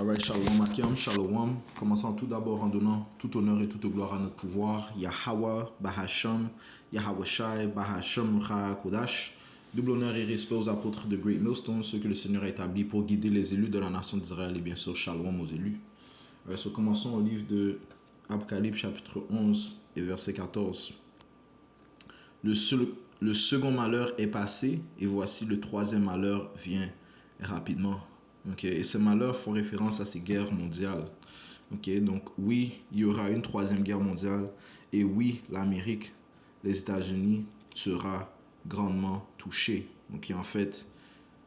Alright, Shalom Akim, Shalom. Commençons tout d'abord en donnant tout honneur et toute gloire à notre pouvoir. Yahweh, Bahasham, Yahweh Shai, Bahasham, Kodash. Double honneur et respect aux apôtres de Great Millstone, ceux que le Seigneur a établis pour guider les élus de la nation d'Israël et bien sûr Shalom aux élus. Commençons au livre de Apocalypse chapitre 11 et verset 14. Le second malheur est passé et voici le troisième malheur vient rapidement. Et ces malheurs font référence à ces guerres mondiales. Donc oui, il y aura une troisième guerre mondiale et oui, l'Amérique, les États-Unis sera grandement touchée. En fait,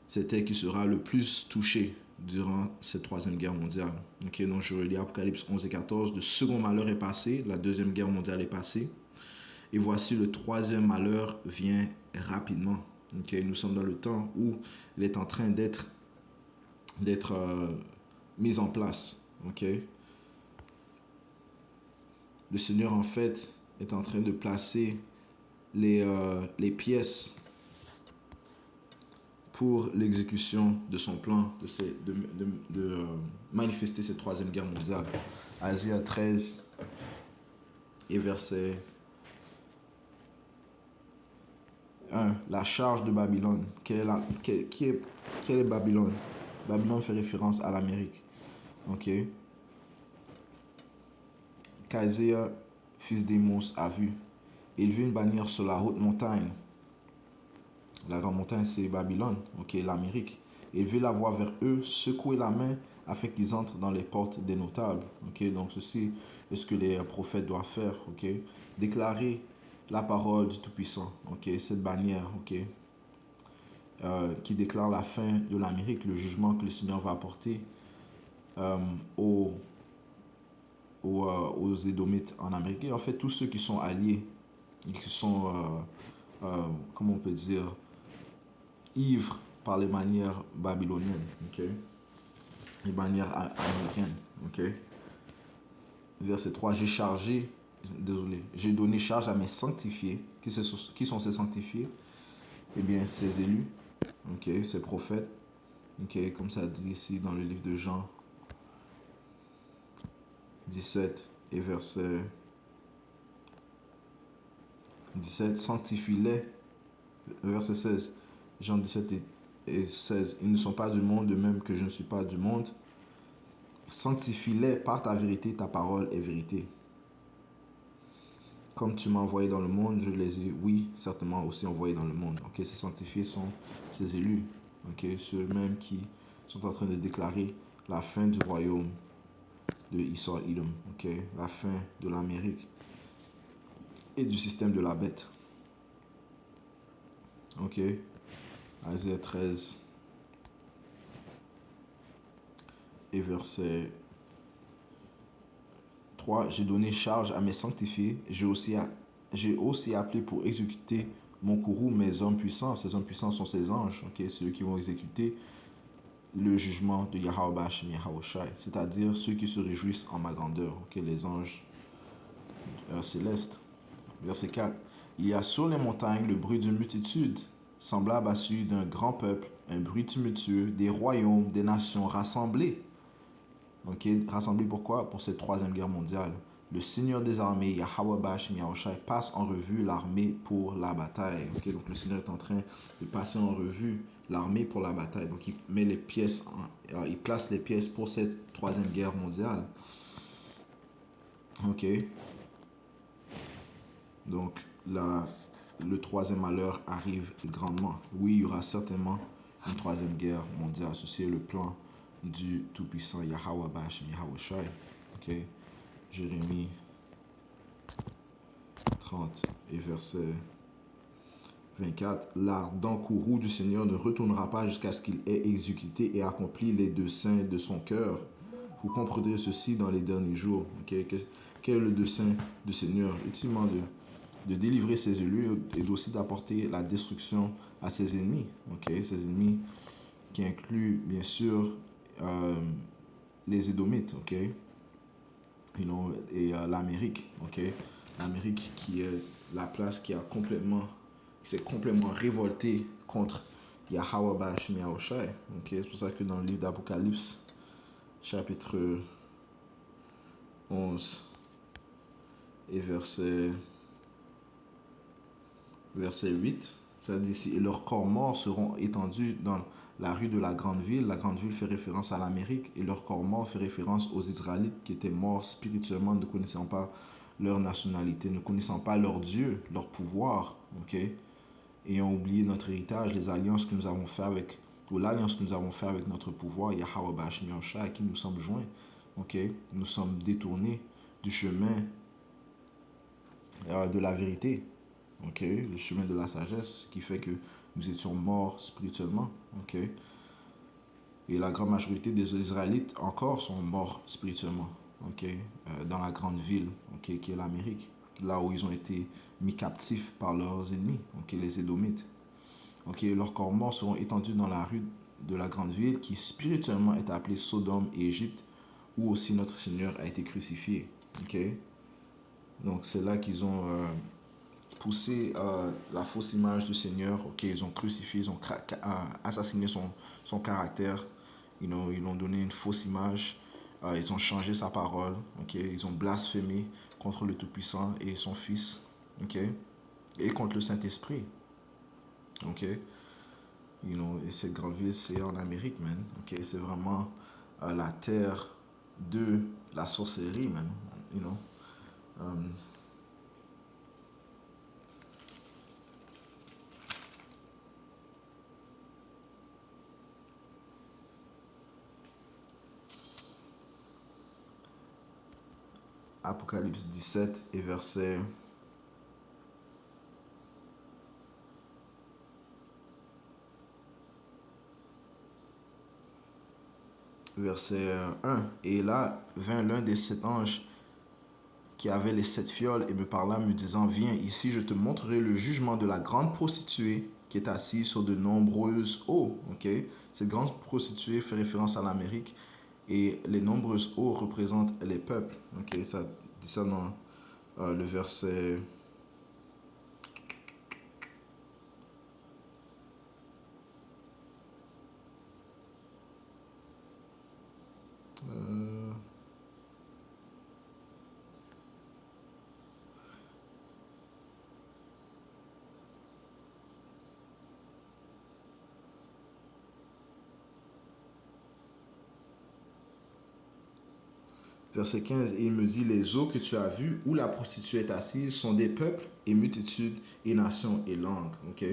c'est elle qui sera le plus touchée durant cette troisième guerre mondiale. Donc je relis Apocalypse 11 et 14. Le second malheur est passé, la deuxième guerre mondiale est passée. Et voici le troisième malheur vient rapidement. Nous sommes dans le temps où il est en train d'être mise en place. Le Seigneur, en fait, est en train de placer les pièces pour l'exécution de son plan de manifester cette troisième guerre mondiale. Asia 13 et verset 1. La charge de Babylone. Quelle est Babylone? Babylone fait référence à l'Amérique. Kaïséa, fils d'Émos, a vu. Il vit une bannière sur la haute montagne. La grande montagne, c'est Babylone, l'Amérique. Il veut la voir vers eux, secouer la main afin qu'ils entrent dans les portes des notables. Donc ceci est ce que les prophètes doivent faire. Déclarer la parole du Tout-Puissant. Cette bannière, qui déclare la fin de l'Amérique, le jugement que le Seigneur va apporter aux Édomites en Amérique. Et en fait, tous ceux qui sont alliés, qui sont, comment on peut dire, ivres par les manières babyloniennes, les manières américaines. Verset 3, j'ai donné charge à mes sanctifiés. Qui sont ces sanctifiés? Eh bien, ces élus, ces prophètes, comme ça dit ici dans le livre de Jean 17 et verset 17, sanctifie-les. Verset 16, Jean 17 et 16, ils ne sont pas du monde, de même que je ne suis pas du monde. Sanctifie-les par ta vérité, ta parole est vérité. Comme tu m'as envoyé dans le monde, je les ai, oui, certainement aussi envoyés dans le monde. Ces sanctifiés sont ces élus, ceux-mêmes qui sont en train de déclarer la fin du royaume de Esau Edom, la fin de l'Amérique et du système de la bête. Asia 13 et verset 3, j'ai donné charge à mes sanctifiés, j'ai aussi appelé pour exécuter mon courroux mes hommes puissants. Ces hommes puissants sont ces anges, ceux qui vont exécuter le jugement de Yahweh Bashim Yahweh Shai, c'est-à-dire ceux qui se réjouissent en ma grandeur, les anges célestes. Verset 4, il y a sur les montagnes le bruit d'une multitude, semblable à celui d'un grand peuple, un bruit tumultueux, des royaumes, des nations rassemblés. Rassemblés pourquoi? Pour cette troisième guerre mondiale. Le Seigneur des armées, Yahweh Bashim Yahweh Shai, passe en revue l'armée pour la bataille. Donc le Seigneur est en train de passer en revue l'armée pour la bataille. Donc il met les pièces, il place les pièces pour cette troisième guerre mondiale. Donc là, le troisième malheur arrive grandement. Oui, il y aura certainement une troisième guerre mondiale. Ceci est le plan du Tout-Puissant Yahweh Bashim Yahweh Shai. Jérémie 30 et verset 24. L'ardent courroux du Seigneur ne retournera pas jusqu'à ce qu'il ait exécuté et accompli les desseins de son cœur. Vous comprendrez ceci dans les derniers jours. Quel est le dessein du Seigneur? Ultimement de délivrer ses élus et aussi d'apporter la destruction à ses ennemis. Ses ennemis qui incluent bien sûr les Édomites, et l'Amérique, l'Amérique qui est la place qui s'est complètement révoltée contre Yahweh Bashim Yahweh Shai. C'est pour ça que dans le livre d'Apocalypse, chapitre 11 et verset 8, ça dit ici, et leurs corps morts seront étendus dans la rue de la grande ville. La grande ville fait référence à l'Amérique, et leurs corps morts fait référence aux Israélites qui étaient morts spirituellement, ne connaissant pas leur nationalité, ne connaissant pas leur Dieu, leur pouvoir, ok? Ayant oublié notre héritage, les alliances que nous avons fait avec, ou l'alliance que nous avons fait avec notre pouvoir, Yahweh Bashmi Yansha, à qui nous sommes joints, ok? Nous sommes détournés du chemin de la vérité, ok, le chemin de la sagesse, qui fait que nous étions morts spirituellement, ok, et la grande majorité des Israélites encore sont morts spirituellement, ok, dans la grande ville, ok, qui est l'Amérique, là où ils ont été mis captifs par leurs ennemis, ok, les Édomites, ok, leurs corps morts seront étendus dans la rue de la grande ville, qui spirituellement est appelée Sodome et Égypte, où aussi notre Seigneur a été crucifié, ok, donc c'est là qu'ils ont poussé la fausse image du Seigneur. Ok, ils ont crucifié, ils ont assassiné son caractère. Ils ont donné une fausse image. Ils ont changé sa parole. Ok, ils ont blasphémé contre le Tout-Puissant et son Fils. Ok, et contre le Saint-Esprit. Ok, et cette grande ville, c'est en Amérique, man. Ok, c'est vraiment la terre de la sorcellerie, man. You know. Um, Apocalypse 17 et verset 1. Et là vint l'un des 7 anges qui avait les 7 fioles et me parla me disant, viens ici, je te montrerai le jugement de la grande prostituée qui est assise sur de nombreuses eaux. Ok, cette grande prostituée fait référence à l'Amérique et les nombreuses eaux représentent les peuples. Ok, ça dit ça dans le verset. euh, Verset 15, et il me dit, les eaux que tu as vues, où la prostituée est assise, sont des peuples et multitudes et nations et langues. Ok,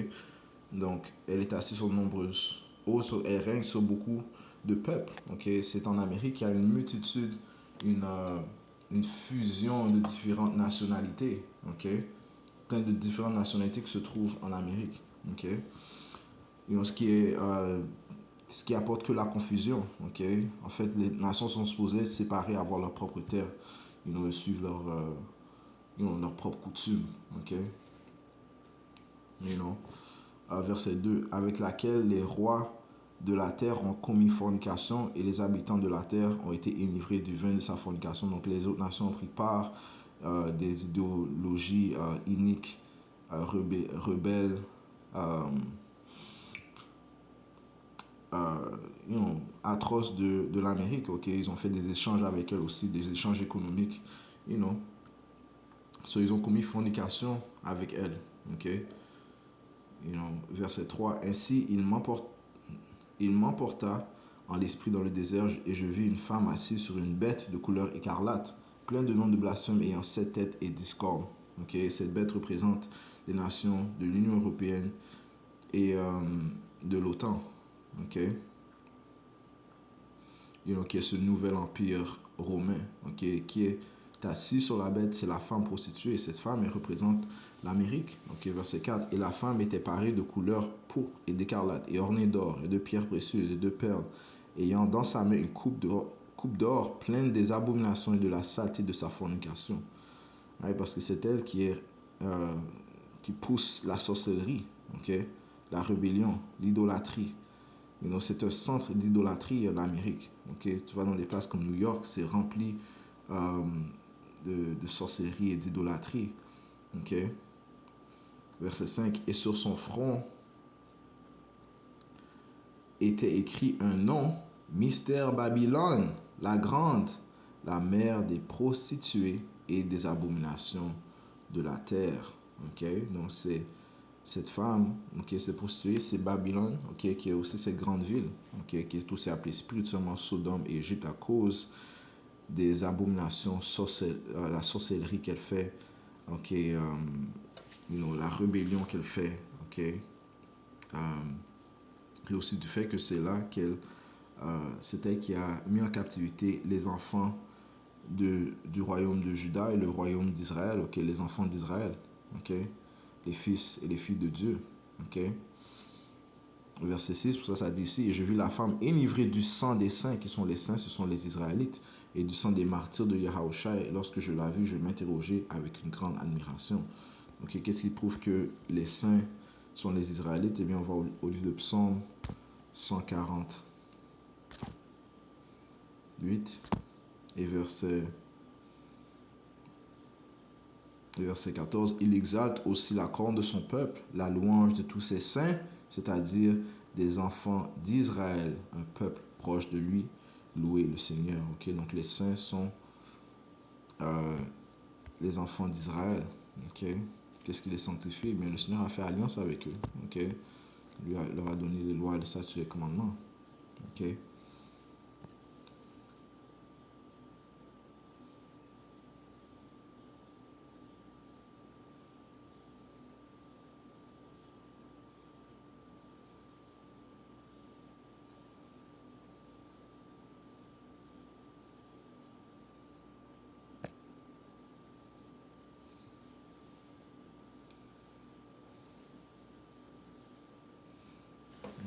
donc elle est assise sur de nombreuses eaux, elle règne sur beaucoup de peuples. Ok, c'est en Amérique, il y a une multitude, une, euh, une fusion de différentes nationalités. Ok, plein de différentes nationalités qui se trouvent en Amérique. Ok, ce qui apporte que la confusion. Ok, en fait, les nations sont supposées se séparer, avoir leur propre terre, suivre leur propre coutume. Ok, you know. Verset 2, avec laquelle les rois de la terre ont commis fornication et les habitants de la terre ont été enivrés du vin de sa fornication. Donc les autres nations ont pris part des idéologies iniques, rebelles, euh, atroces de l'Amérique. Okay? Ils ont fait des échanges avec elle aussi, des échanges économiques. You know. So, ils ont commis fornication avec elle. Okay? Verset 3, ainsi il m'emporta en l'esprit dans le désert et je vis une femme assise sur une bête de couleur écarlate, plein de noms de blasphème ayant 7 têtes et 10 cornes. Okay? Cette bête représente les nations de l'Union européenne et de l'OTAN. Okay? Qui est ce nouvel empire romain. Okay? Qui est assis sur la bête, c'est la femme prostituée. Cette femme, elle représente l'Amérique. Okay? Verset 4. Et la femme était parée de couleur pourpre et d'écarlate, et ornée d'or, et de pierres précieuses, et de perles, ayant dans sa main une coupe d'or pleine des abominations et de la saleté de sa fornication. Ouais, parce que c'est elle qui pousse la sorcellerie, okay? La rébellion, l'idolâtrie. C'est un centre d'idolâtrie, l'Amérique. Okay? Tu vas dans des places comme New York, c'est rempli euh, de sorcellerie et d'idolâtrie. Okay? Verset 5. Et sur son front était écrit un nom, Mystère Babylone, la grande, la mère des prostituées et des abominations de la terre. Ok, donc c'est cette femme, ok, cette prostituée, c'est Babylone, ok, qui est aussi cette grande ville, ok, qui est aussi appelée spirituellement Sodome et Égypte à cause des abominations, la sorcellerie qu'elle fait, ok, la rébellion qu'elle fait, ok, et aussi du fait que c'est là qu'elle, c'était qui a mis en captivité les enfants du royaume de Juda et le royaume d'Israël, ok, les enfants d'Israël, ok, les fils et les filles de Dieu, ok. Verset 6, pour ça, ça dit ici, et je vis la femme enivrée du sang des saints, qui sont les saints, ce sont les Israélites, et du sang des martyrs de Yahushua. Et lorsque je l'ai vu, je m'interrogeais avec une grande admiration. Donc, qu'est-ce qui prouve que les saints sont les Israélites? Eh bien, on va au livre de Psaume 148 et verset 14. Il exalte aussi la corne de son peuple, la louange de tous ses saints, c'est-à-dire des enfants d'Israël, un peuple proche de lui, louer le Seigneur. Ok, donc les saints sont euh, les enfants d'Israël. Ok, qu'est-ce qui les sanctifie? Bien, le Seigneur a fait alliance avec eux. Ok, leur a donné les lois, les statuts, les commandements. Ok.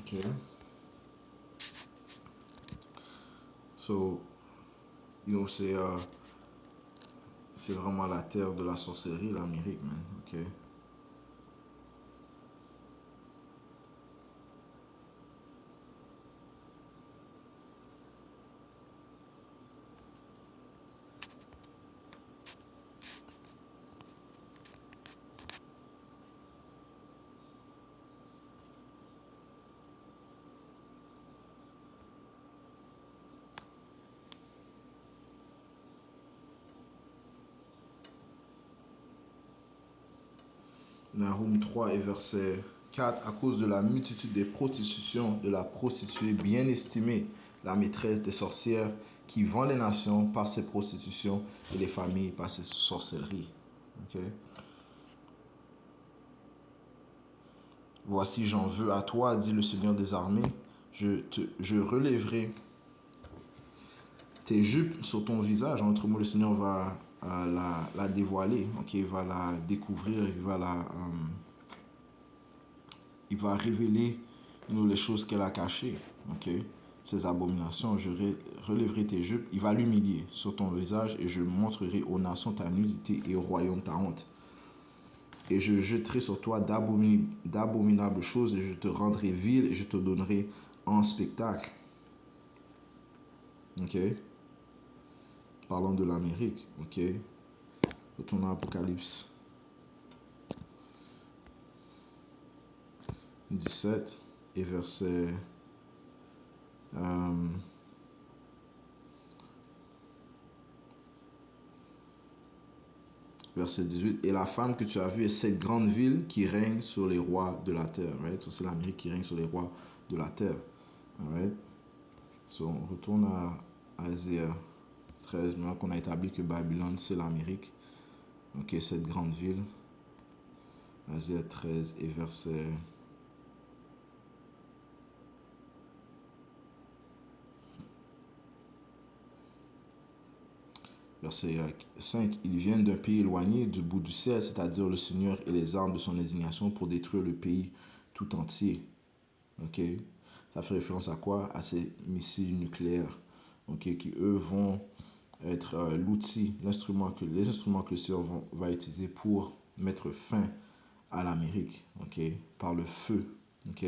Ok. So, c'est vraiment la terre de la sorcellerie, l'Amérique, man. Ok. Nahum 3 et verset 4, à cause de la multitude des prostitutions de la prostituée bien estimée, la maîtresse des sorcières qui vend les nations par ses prostitutions et les familles par ses sorcelleries. Ok. Voici, j'en veux à toi, dit le Seigneur des armées, je relèverai tes jupes sur ton visage. En autre mot, le Seigneur va la dévoiler, ok, il va la découvrir, il va révéler les choses qu'elle a cachées, ok, ses abominations. Je relèverai tes jupes, il va l'humilier sur ton visage et je montrerai aux nations ta nudité et au royaume ta honte. Et je jetterai sur toi d'abominables choses et je te rendrai vil et je te donnerai en spectacle. Ok. Parlons de l'Amérique. Ok. Retournons à Apocalypse 17 et euh, verset 18. Et la femme que tu as vue est cette grande ville qui règne sur les rois de la terre. Right? So, c'est l'Amérique qui règne sur les rois de la terre. Right? So, on retourne à Isaiah 13. Maintenant qu'on a établi que Babylone, c'est l'Amérique. Ok, cette grande ville. Isaiah 13 et verset 5. Ils viennent d'un pays éloigné du bout du ciel, c'est-à-dire le Seigneur et les armes de son indignation pour détruire le pays tout entier. Ok. Ça fait référence à quoi? À ces missiles nucléaires, ok, qui eux vont être l'outil, les instruments que le Seigneur va utiliser pour mettre fin à l'Amérique, ok, par le feu, ok.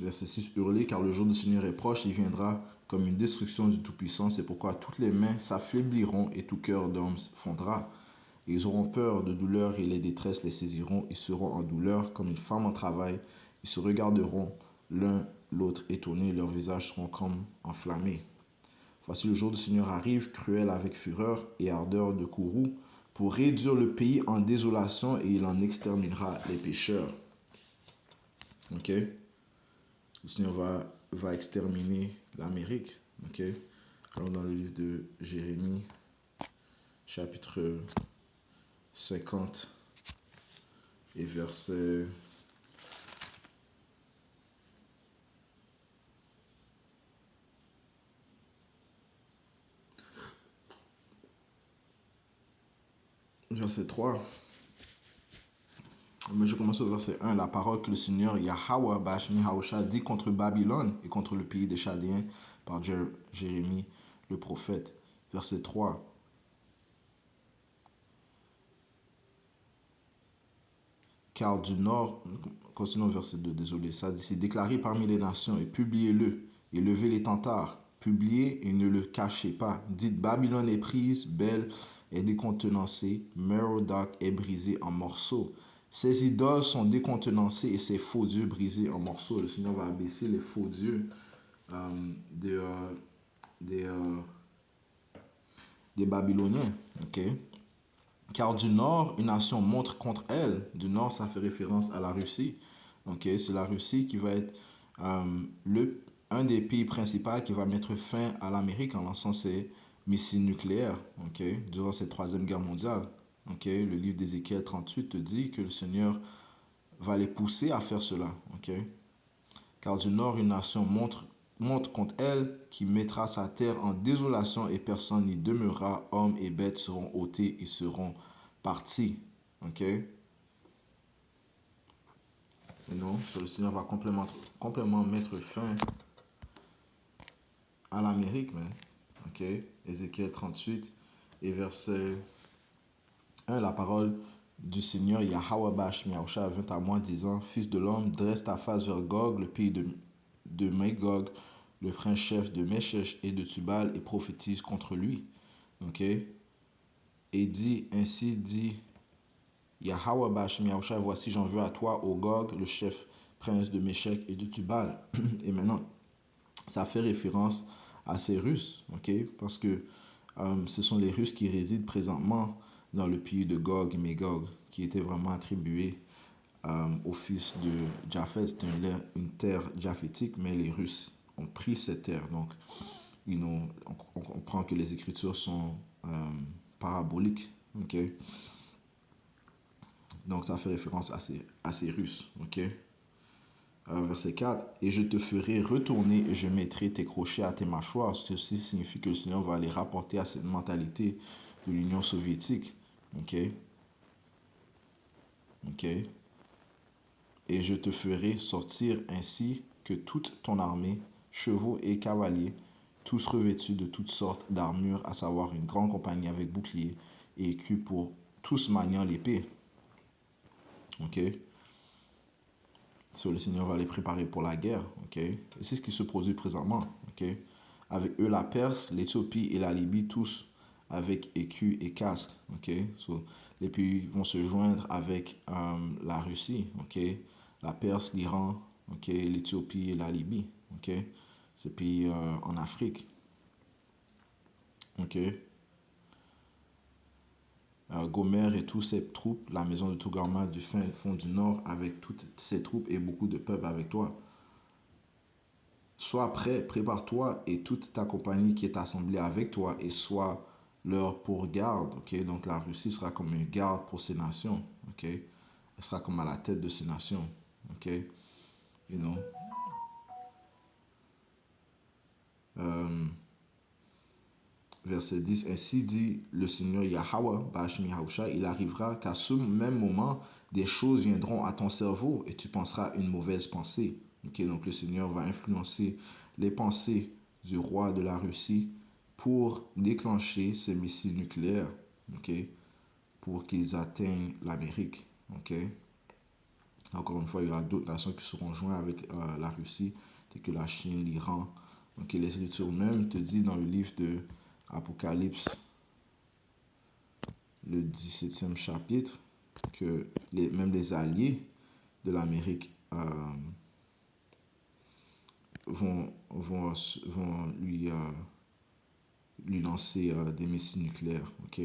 Verset 6, hurlez, car le jour du Seigneur est proche, il viendra comme une destruction du Tout-Puissant. C'est pourquoi toutes les mains s'affaibliront et tout cœur d'homme fondra. Ils auront peur de douleur et les détresses les saisiront. Ils seront en douleur comme une femme en travail. Ils se regarderont l'un l'autre étonnés. Leurs visages seront comme enflammés. Voici le jour du Seigneur arrive, cruel avec fureur et ardeur de courroux, pour réduire le pays en désolation et il en exterminera les pécheurs. Ok? Le Seigneur va exterminer l'Amérique. Ok? Alors dans le livre de Jérémie, chapitre 50 et verset verset 3. Mais je commence au verset 1. La parole que le Seigneur Yahweh Bashmi Haosha dit contre Babylone et contre le pays des Chaldéens par Jérémie le prophète. Verset 3. Car du nord, continuons verset 2, désolé, ça dit, c'est déclaré parmi les nations et publiez-le et levez les tentards, publiez et ne le cachez pas. Dites Babylone est prise, Bel est décontenancée, Merodach est brisé en morceaux. Ses idoles sont décontenancées et ses faux dieux brisés en morceaux. Le Seigneur va abaisser les faux dieux des, des, euh, des Babyloniens. Ok? Car du nord, une nation montre contre elle. Du nord, ça fait référence à la Russie. Ok, c'est la Russie qui va être un des pays principaux qui va mettre fin à l'Amérique en lançant ses missiles nucléaires. Ok, durant cette troisième guerre mondiale. Ok, le livre d'Ézéchiel 38 te dit que le Seigneur va les pousser à faire cela. Ok, car du nord, une nation monte contre elle, qui mettra sa terre en désolation et personne n'y demeurera. Hommes et bêtes seront ôtés et seront partis. Ok? Et non, le Seigneur va complètement mettre fin à l'Amérique, man. Ok? Ézéchiel 38 et verset 1, la parole du Seigneur Yahweh Bash Miaosha vint à moi disant, Fils de l'homme, dresse ta face vers Gog, le pays de Magog, le prince chef de Meshech et de Tubal, et prophétise contre lui. Ok? Et dit, ainsi dit Yahweh Bash Miaosha, voici j'en veux à toi, ô Gog, le chef prince de Meshech et de Tubal. Et maintenant, ça fait référence à ces Russes, ok? Parce que ce sont les Russes qui résident présentement dans le pays de Gog et Magog, qui était vraiment attribué au fils de Japheth. C'était une terre japhétique, mais les Russes ont pris cette terre. Donc, on comprend que les Écritures sont paraboliques, ok? Donc, ça fait référence à ces Russes, ok? Verset 4, et je te ferai retourner et je mettrai tes crochets à tes mâchoires. Ceci signifie que le Seigneur va les rapporter à cette mentalité de l'Union soviétique. Ok? Ok? Et je te ferai sortir ainsi que toute ton armée, chevaux et cavaliers, tous revêtus de toutes sortes d'armures, à savoir une grande compagnie avec boucliers et écus pour tous maniant l'épée. Ok? Le Seigneur va les préparer pour la guerre. Ok? Et c'est ce qui se produit présentement. Ok? Avec eux, la Perse, l'Éthiopie et la Libye, tous avec écus et casques. Ok? Les pays vont se joindre avec la Russie. Ok? La Perse, l'Iran, ok? L'Éthiopie et la Libye. Ok? Ces pays en Afrique. Ok? Gomer et tous ses troupes, la maison de Togarma du fin fond du nord avec toutes ses troupes et beaucoup de peuples avec toi. Sois prêt, prépare-toi et toute ta compagnie qui est assemblée avec toi et sois leur pour garde. Ok, donc la Russie sera comme une garde pour ces nations. Ok, elle sera comme à la tête de ces nations. Ok, you know. Euh, Verset 10, ainsi dit le Seigneur Yahweh, Bashmi Hausha, il arrivera qu'à ce même moment, des choses viendront à ton cerveau et tu penseras une mauvaise pensée. Ok, donc le Seigneur va influencer les pensées du roi de la Russie pour déclencher ces missiles nucléaires, ok, pour qu'ils atteignent l'Amérique. Ok. Encore une fois, il y aura d'autres nations qui seront jointes avec la Russie, telles que la Chine, l'Iran. Donc, les Écritures même te dit dans le livre de Apocalypse, le 17e chapitre, que même les alliés de l'Amérique vont lui lancer des missiles nucléaires. Ok.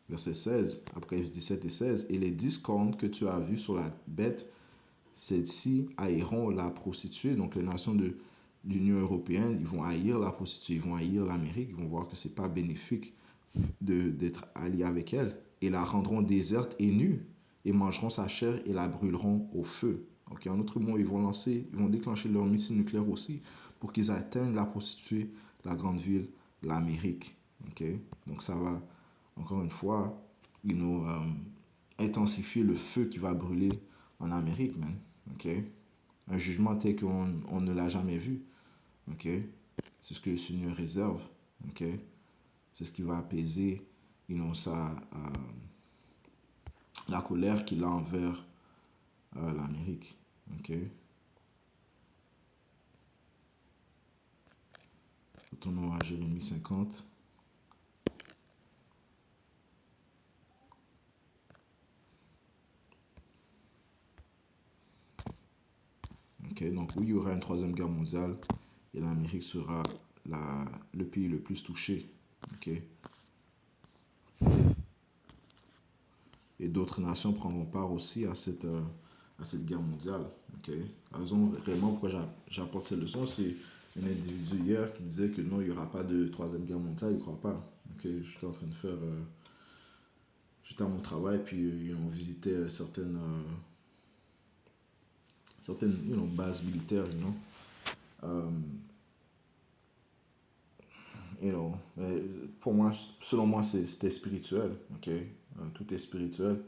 Verset 16, Apocalypse 17 et 16. Et les 10 cornes que tu as vues sur la bête, celles-ci haïront la prostituée. Donc les nations de l'Union européenne, ils vont haïr la prostituée, ils vont haïr l'Amérique, ils vont voir que c'est pas bénéfique d'être alliés avec elle. Et la rendront déserte et nue, et mangeront sa chair et la brûleront au feu. Okay? En autre mot, ils vont déclencher leur missile nucléaire aussi pour qu'ils atteignent la prostituée, la grande ville, l'Amérique. Okay? Donc ça va, encore une fois, intensifier le feu qui va brûler en Amérique, man. Okay? Un jugement tel qu'on ne l'a jamais vu. Okay? C'est ce que le Seigneur réserve. Okay? C'est ce qui va apaiser la colère qu'il a envers l'Amérique. Okay? Retournons à Jérémie 50. Okay? Donc oui, il y aura une troisième guerre mondiale et l'Amérique sera le pays le plus touché. Okay? Et d'autres nations prendront part aussi à cette guerre mondiale. Okay? La raison réellement pourquoi j'apporte cette leçon, c'est un individu hier qui disait que non, il n'y aura pas de troisième guerre mondiale, il ne croit pas. Okay? J'étais en train de faire... j'étais à mon travail, puis on visitait certaines bases militaires, pour moi, selon moi, c'était spirituel. Okay? Tout est spirituel.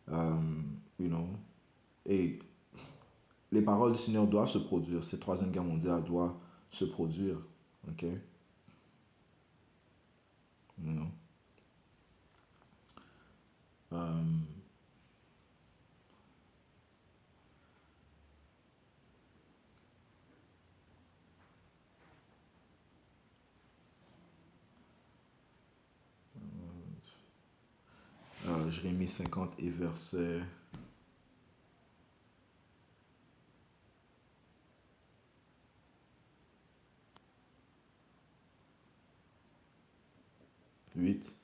You know, et les paroles du Seigneur doivent se produire. Cette troisième guerre mondiale doit se produire. Ok? You know. Jérémie 50 et verset 8.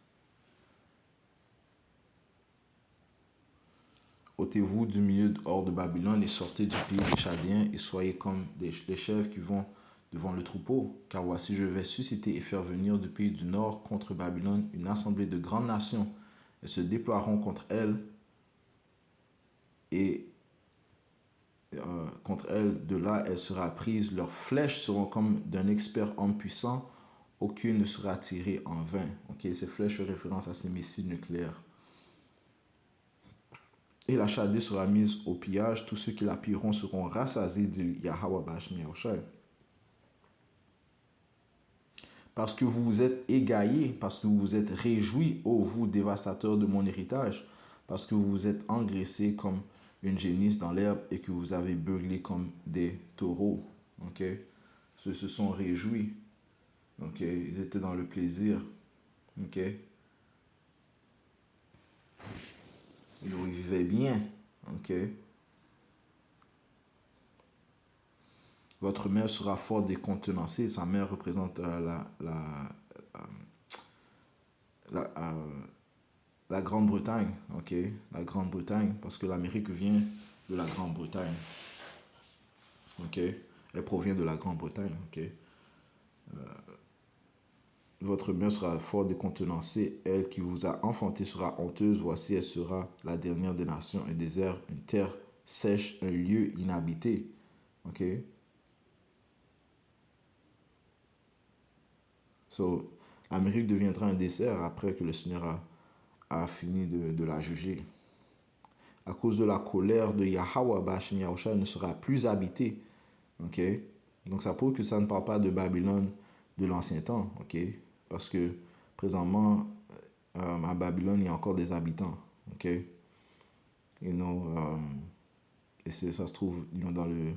Ôtez-vous du milieu hors de Babylone et sortez du pays des Chaldéens et soyez comme les chèvres qui vont devant le troupeau. Car voici, je vais susciter et faire venir du pays du nord contre Babylone une assemblée de grandes nations. Elles se déploieront contre elle et contre elle, de là, elle sera prise. Leurs flèches seront comme d'un expert homme puissant. Aucune ne sera tirée en vain. Okay? Ces flèches font référence à ces missiles nucléaires. Et la Chaldée sera mise au pillage. Tous ceux qui la pilleront seront rassasiés du Yahweh Bashmi Yahushai. Parce que vous vous êtes égaillés, parce que vous vous êtes réjouis, ô vous dévastateurs de mon héritage, parce que vous vous êtes engraissés comme une génisse dans l'herbe et que vous avez beugné comme des taureaux. Okay? Ceux se sont réjouis. Okay? Ils étaient dans le plaisir. Okay? Ils vivaient bien. Okay? Votre mère sera fort décontenancée. Sa mère représente la Grande-Bretagne. Okay? La Grande-Bretagne, parce que l'Amérique vient de la Grande-Bretagne. Okay? Elle provient de la Grande-Bretagne. Okay? Votre mère sera fort décontenancée. Elle qui vous a enfanté sera honteuse. Voici, elle sera la dernière des nations, un désert, une terre sèche, un lieu inhabité. Ok? So, l'Amérique deviendra un désert après que le Seigneur a fini de la juger. À cause de la colère de Yahweh, Bashim Yahusha ne sera plus habité. Ok? Donc ça prouve que ça ne parle pas de Babylone de l'ancien temps. Ok? Parce que présentement, à Babylone, il y a encore des habitants. Ok? You know, et ça se trouve dans le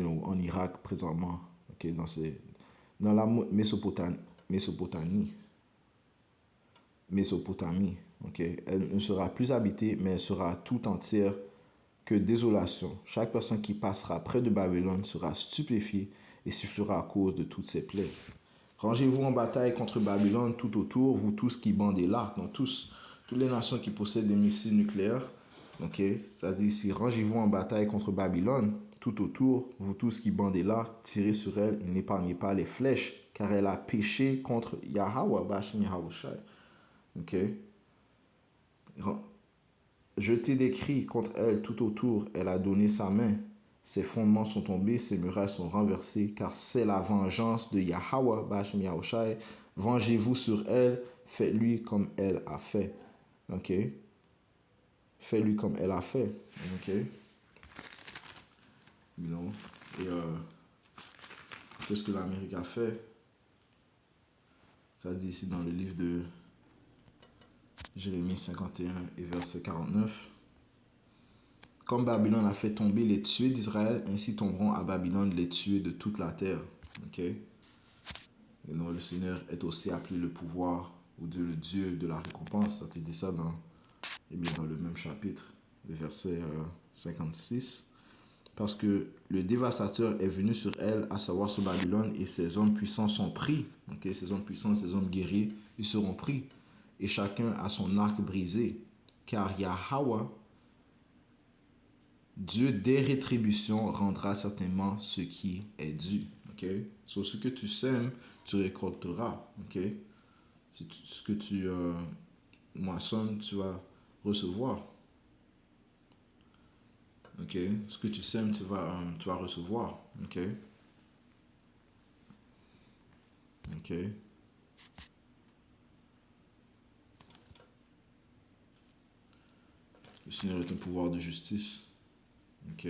en Irak présentement, ok, dans la Mésopotamie, Mésopotamie, ok. Elle ne sera plus habitée, mais elle sera tout entière que désolation. Chaque personne qui passera près de Babylone sera stupéfiée et sifflera à cause de toutes ses plaies. Rangez-vous en bataille contre Babylone tout autour, vous tous qui bandez l'arc, donc toutes les nations qui possèdent des missiles nucléaires. Ok, ça dit ici, rangez-vous en bataille contre Babylone tout autour, vous tous qui bandez l'arc, tirez sur elle et n'épargnez pas les flèches, car elle a péché contre Yahweh, Bashim Yahushai. Ok, jetez des cris contre elle tout autour, elle a donné sa main. Ses fondements sont tombés, ses murailles sont renversées, car c'est la vengeance de Yahweh, Bashim Yahushai. Vengez-vous sur elle, faites-lui comme elle a fait. Ok, fais-lui comme elle a fait. Ok, you know. Et qu'est-ce que l'Amérique a fait? Ça dit ici dans le livre de Jérémie 51 et verset 49. Comme Babylone a fait tomber les tués d'Israël, ainsi tomberont à Babylone les tués de toute la terre. Ok? Et non, le Seigneur est aussi appelé le pouvoir ou le Dieu de la récompense. Ça te dit ça dans le même chapitre, le verset 56. Parce que le dévastateur est venu sur elle, à savoir sur Babylone, et ses hommes puissants sont pris. Ok, ses hommes puissants, ses hommes guerriers, ils seront pris. Et chacun a son arc brisé. Car Yahweh, Dieu des rétributions, rendra certainement ce qui est dû. Ok, sur ce que tu sèmes, tu récolteras. Ok, ce que tu moissonnes, tu vas recevoir. Ok, ce que tu sèmes, tu vas recevoir. Ok. Ok. Le Seigneur est un pouvoir de justice. Ok.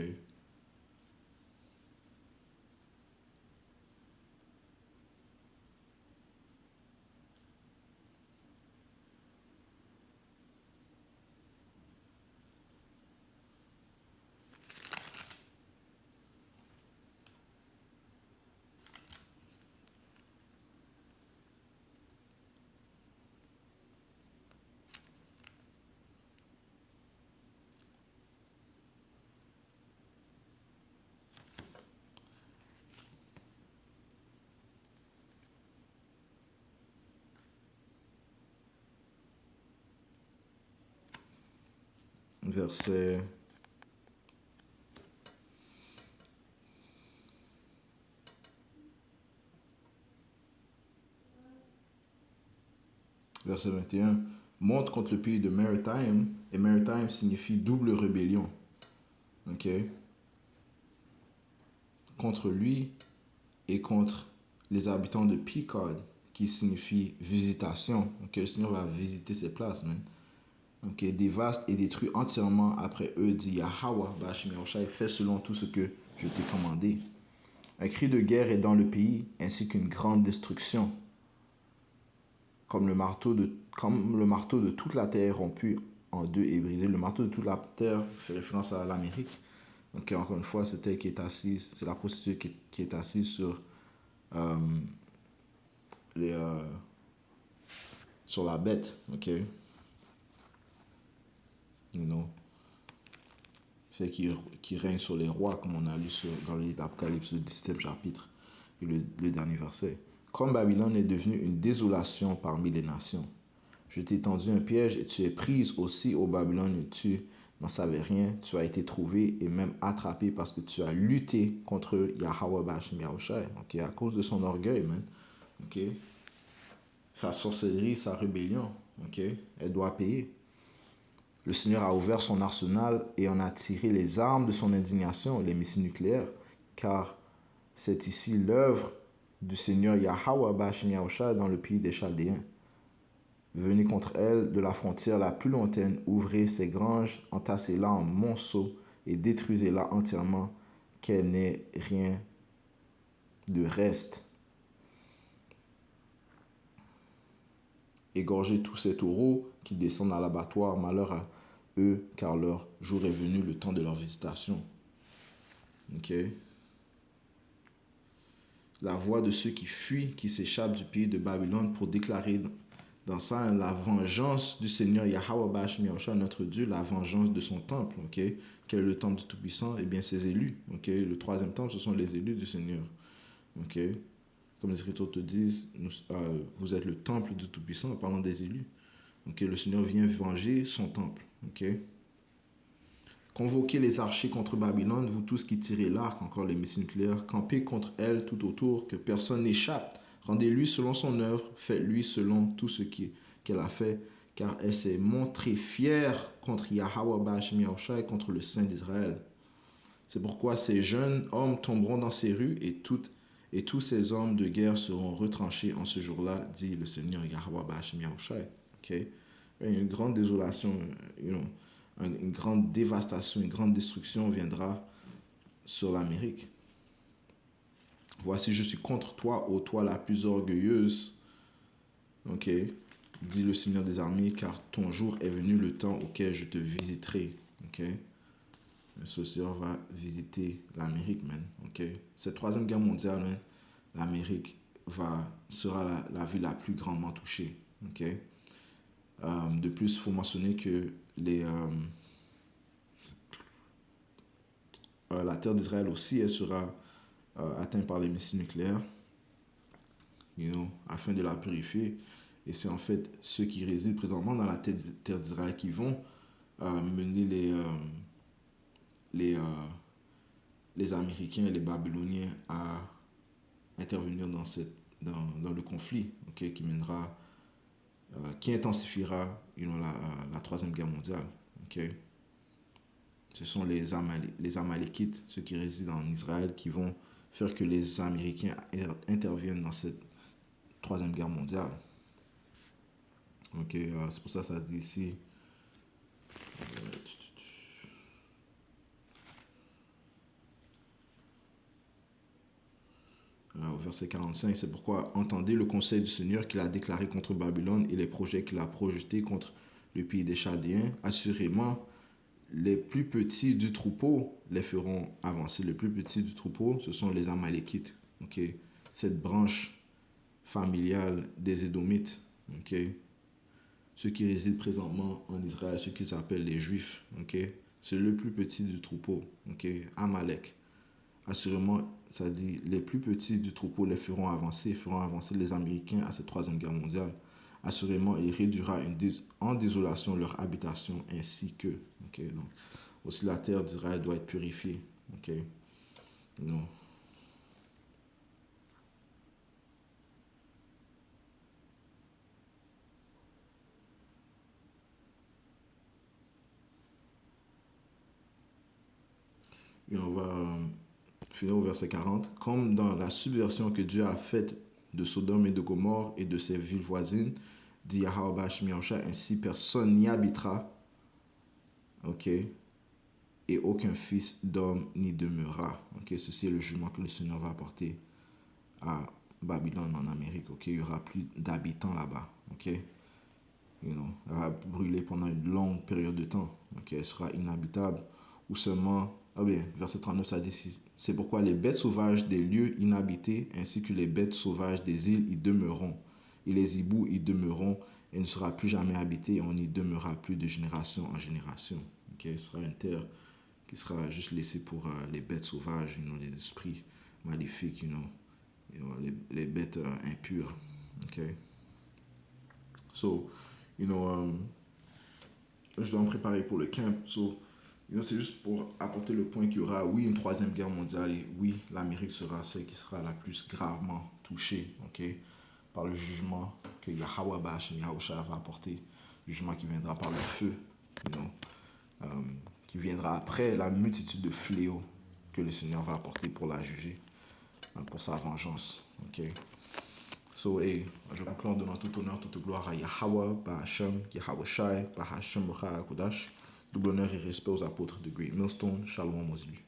Verset verset 21. Monte contre le pays de Maritime. Et Maritime signifie double rébellion. Ok. Contre lui et contre les habitants de Picard, qui signifie visitation. Ok, le Seigneur va visiter ces places, man. Ok, dévaste et détruit entièrement après eux, dit Yahweh, Bashim Yahushai, fais selon tout ce que je t'ai commandé. Un cri de guerre est dans le pays, ainsi qu'une grande destruction. Comme le marteau de toute la terre rompu en deux et brisé. Le marteau de toute la terre fait référence à l'Amérique. Donc encore une fois, c'est elle qui est assise, c'est la prostituée qui est assise sur euh, les sur la bête, ok, you know, c'est qui règne sur les rois, comme on a lu dans le livre d'Apocalypse, le 17e chapitre et le dernier verset. Comme Babylone est devenue une désolation parmi les nations, je t'ai tendu un piège et tu es prise aussi au Babylone et tu n'en savais rien. Tu as été trouvé et même attrapé parce que tu as lutté contre Yahweh Bashim Yahushai. Ok, à cause de son orgueil, man. Ok, sa sorcellerie, sa rébellion. Ok, elle doit payer. Le Seigneur a ouvert son arsenal et en a tiré les armes de son indignation, les missiles nucléaires, car c'est ici l'œuvre du Seigneur Yahweh Bashim Yahushai dans le pays des Chaldéens. Venez contre elle de la frontière la plus lointaine, ouvrez ses granges, entassez-la en monceaux et détruisez-la entièrement, qu'elle n'ait rien de reste. Égorgez tous ces taureaux qui descendent à l'abattoir, malheur à eux, car leur jour est venu, le temps de leur visitation. Ok. La voix de ceux qui fuient, qui s'échappent du pays de Babylone pour déclarer dans ça la vengeance du Seigneur Yahweh Bash Miaosha, notre Dieu, la vengeance de son temple. Ok. Quel est le temple du Tout-Puissant? Eh bien, ses élus. Ok. Le troisième temple, ce sont les élus du Seigneur. Ok. Comme les Écritures te disent, vous êtes le temple du Tout-Puissant en parlant des élus. Ok. Le Seigneur vient venger son temple. Ok. Convoquez les archers contre Babylone, vous tous qui tirez l'arc, encore les missiles nucléaires, campez contre elle tout autour, que personne n'échappe. Rendez-lui selon son œuvre, faites-lui selon tout ce qu'elle a fait, car elle s'est montrée fière contre Yahweh Bash Miaosha et contre le Saint d'Israël. C'est pourquoi ces jeunes hommes tomberont dans ces rues et tous ces hommes de guerre seront retranchés en ce jour-là, dit le Seigneur Yahweh Bash Miaosha. Okay? Une grande désolation, une grande dévastation, une grande destruction viendra sur l'Amérique. Voici, je suis contre toi, ô toi la plus orgueilleuse, ok, dit le Seigneur des armées, car ton jour est venu, le temps auquel je te visiterai, ok. Ce Seigneur va visiter l'Amérique, man, ok. Cette troisième guerre mondiale, man, l'Amérique sera la ville la plus grandement touchée, ok. De plus, il faut mentionner que la terre d'Israël aussi, elle sera atteinte par les missiles nucléaires, afin de la purifier. Et c'est en fait ceux qui résident présentement dans la terre d'Israël qui vont mener les, les Américains et les Babyloniens à intervenir dans le conflit, okay, qui intensifiera la troisième guerre mondiale. Okay. Ce sont les Amalékites, ceux qui résident en Israël, qui vont faire que les Américains interviennent dans cette troisième guerre mondiale. Ok, c'est pour ça que ça dit ici. Au verset 45, c'est pourquoi entendez le conseil du Seigneur qu'il a déclaré contre Babylone et les projets qu'il a projetés contre le pays des Chaldéens. Assurément, les plus petits du troupeau les feront avancer. Les plus petits du troupeau, ce sont les Amalékites. Okay? Cette branche familiale des Édomites. Okay? Ceux qui résident présentement en Israël, ceux qui s'appellent les Juifs. Okay? C'est le plus petit du troupeau. Okay? Amalek. Assurément, ça dit, les plus petits du troupeau les feront avancer les Américains à cette troisième guerre mondiale. Assurément, il réduira en désolation leur habitation ainsi que. Okay? Donc, aussi la terre d'Israël doit être purifiée. Okay? Non. Et on va finir au verset 40. Comme dans la subversion que Dieu a faite de Sodome et de Gomorre et de ses villes voisines, dit Yahweh Bash Miaosha, ainsi personne n'y habitera. Ok? Et aucun fils d'homme n'y demeurera. Ok? Ceci est le jugement que le Seigneur va apporter à Babylone en Amérique. Ok? Il n'y aura plus d'habitants là-bas. Ok? Elle va brûler pendant une longue période de temps. Ok? Elle sera inhabitable ou seulement. Ah bien, verset 39, ça dit, c'est pourquoi les bêtes sauvages des lieux inhabités ainsi que les bêtes sauvages des îles y demeureront. Et les hiboux y demeureront et ne sera plus jamais habité et on n'y demeurera plus de génération en génération. Okay? Ce sera une terre qui sera juste laissée pour les bêtes sauvages, les esprits maléfiques, les bêtes impures. Okay? So, je dois me préparer pour le camp. So, c'est juste pour apporter le point qu'il y aura, oui, une troisième guerre mondiale et oui, l'Amérique sera celle qui sera la plus gravement touchée, okay, par le jugement que Yahweh Bash Yahusha va apporter, le jugement qui viendra par le feu, qui viendra après la multitude de fléaux que le Seigneur va apporter pour la juger, pour sa vengeance. Okay. So, hey, je conclue en donnant tout honneur, toute gloire à Yahweh, Bahashem, Yahweh Shai, Bahashem Rucha Kodash. Double honneur et respect aux apôtres de Great Millstone. Shalom aux élus.